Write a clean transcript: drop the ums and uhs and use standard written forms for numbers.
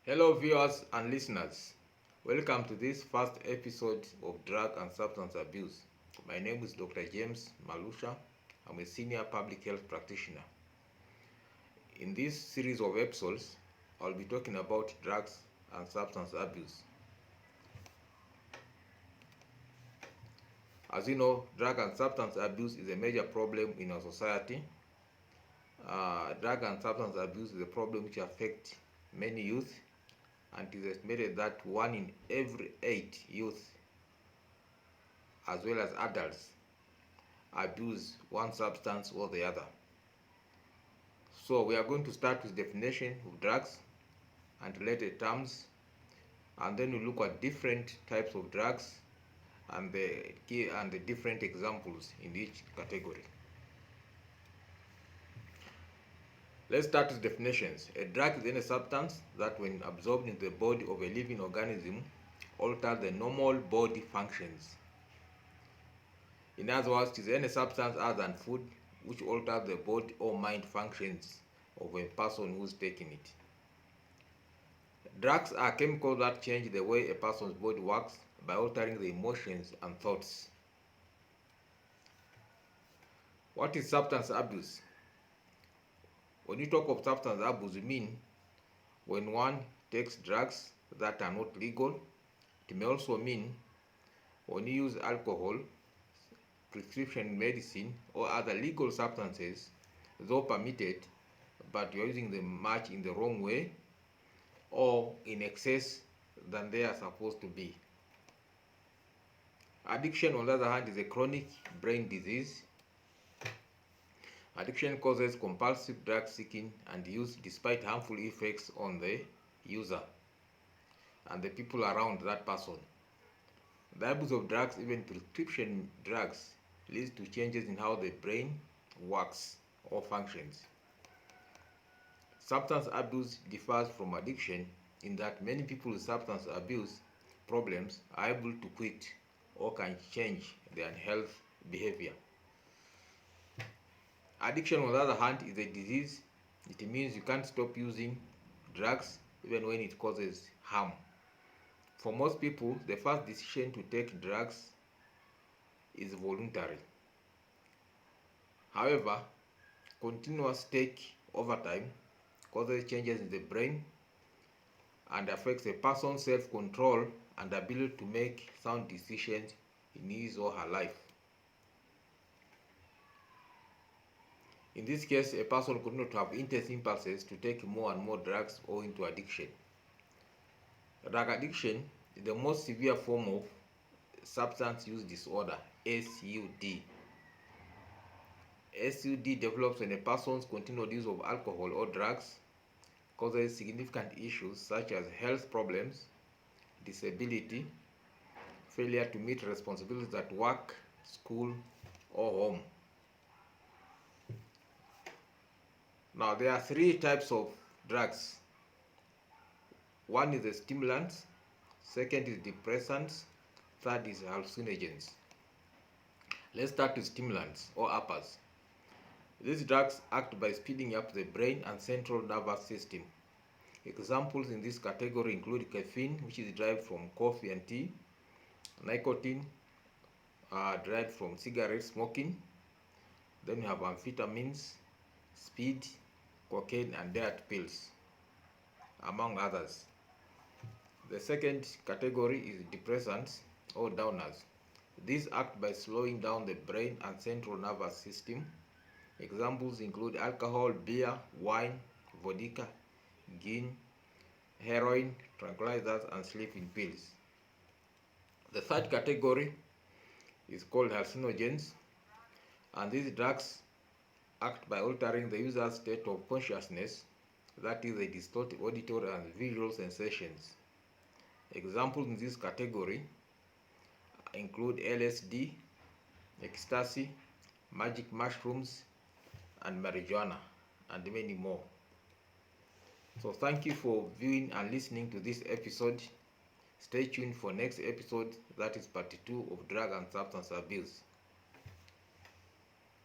Hello viewers and listeners, welcome to this first episode of Drug and Substance Abuse. My name is Dr. James Malusha. I'm a senior public health practitioner. In this series of episodes, I'll be talking about drugs and substance abuse. As you know, drug and substance abuse is a major problem in our society. Drug and substance abuse is a problem which affects many youth, and it is estimated that 1 in every 8 youth as well as adults abuse one substance or the other. So we are going to start with definition of drugs and related terms, and then we look at different types of drugs and the different examples in each category. Let's start with definitions. A drug is any substance that, when absorbed into the body of a living organism, alters the normal body functions. In other words, it is any substance other than food which alters the body or mind functions of a person who is taking it. Drugs are chemicals that change the way a person's body works by altering the emotions and thoughts. What is substance abuse? When you talk of substance abuse, you mean when one takes drugs that are not legal. It may also mean when you use alcohol, prescription medicine, or other legal substances, though permitted, but you're using them much in the wrong way or in excess than they are supposed to be. Addiction, on the other hand, is a chronic brain disease. Addiction causes compulsive drug seeking and use despite harmful effects on the user and the people around that person. The abuse of drugs, even prescription drugs, leads to changes in how the brain works or functions. Substance abuse differs from addiction in that many people with substance abuse problems are able to quit or can change their health behavior. Addiction, on the other hand, is a disease. It means you can't stop using drugs even when it causes harm. For most people, the first decision to take drugs is voluntary. However, continuous take over time causes changes in the brain and affects a person's self-control and ability to make sound decisions in his or her life. In this case, a person could not have intense impulses to take more and more drugs owing to addiction. Drug addiction is the most severe form of substance use disorder, SUD. SUD develops when a person's continued use of alcohol or drugs causes significant issues such as health problems, disability, failure to meet responsibilities at work, school, or home. Now, there are 3 types of drugs. One is the stimulants, second is depressants, third is hallucinogens. Let's start with stimulants or uppers. These drugs act by speeding up the brain and central nervous system. Examples in this category include caffeine, which is derived from coffee and tea, nicotine, derived from cigarette smoking. Then we have amphetamines, speed, cocaine, and diet pills, among others. The second category is depressants or downers. These act by slowing down the brain and central nervous system. Examples include alcohol, beer, wine, vodka, gin, heroin, tranquilizers, and sleeping pills. The third category is called hallucinogens, and these drugs act by altering the user's state of consciousness, that is, they distort auditory and visual sensations. Examples in this category include LSD, ecstasy, magic mushrooms, and marijuana, and many more. So thank you for viewing and listening to this episode. Stay tuned for next episode, that is part 2 of drug and substance abuse.